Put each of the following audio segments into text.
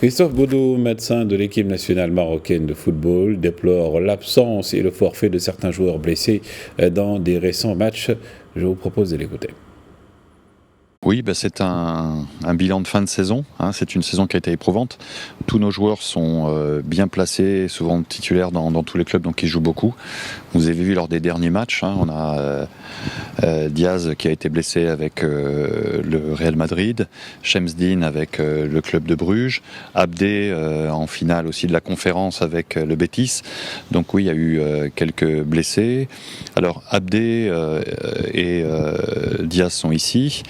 Christophe Baudou, médecin de l'équipe nationale marocaine de football, déplore l'absence et le forfait de certains joueurs blessés dans des récents matchs. Je vous propose de l'écouter. Oui, c'est un bilan de fin de saison. C'est une saison qui a été éprouvante. Tous nos joueurs sont bien placés, souvent titulaires dans tous les clubs, donc ils jouent beaucoup. Vous avez vu lors des derniers matchs, on a Diaz qui a été blessé avec le Real Madrid, Shemsdine avec le club de Bruges, Abdé en finale aussi de la conférence avec le Betis. Donc oui, il y a eu quelques blessés. Alors Abdé et Diaz sont ici.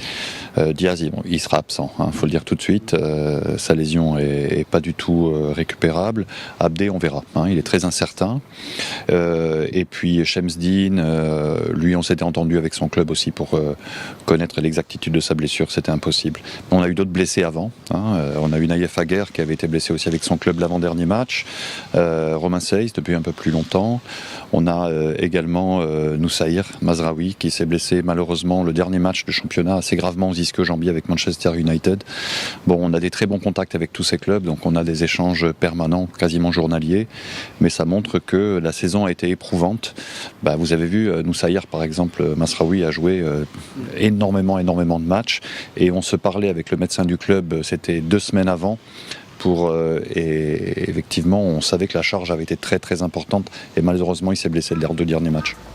Diaz, il sera absent, faut le dire tout de suite. Sa lésion est pas du tout récupérable. Abdé, on verra. Il est très incertain. Et puis Shemsdine, lui, on s'était entendu avec son club aussi pour connaître l'exactitude de sa blessure. C'était impossible. On a eu d'autres blessés avant. On a eu Naïef Aguerre qui avait été blessé aussi avec son club l'avant-dernier match. Romain Seyss depuis un peu plus longtemps. On a également Noussaïr Mazraoui qui s'est blessé malheureusement le dernier match de championnat assez gravement aux ischio-jambiers avec Manchester United. Bon, on a des très bons contacts avec tous ces clubs, donc on a des échanges permanents, quasiment journaliers, mais ça montre que la saison a été éprouvante. Vous avez vu, Noussaïr par exemple, Mazraoui a joué énormément de matchs, et on se parlait avec le médecin du club, c'était 2 semaines avant, et effectivement on savait que la charge avait été très importante, et malheureusement il s'est blessé lors des 2 derniers matchs.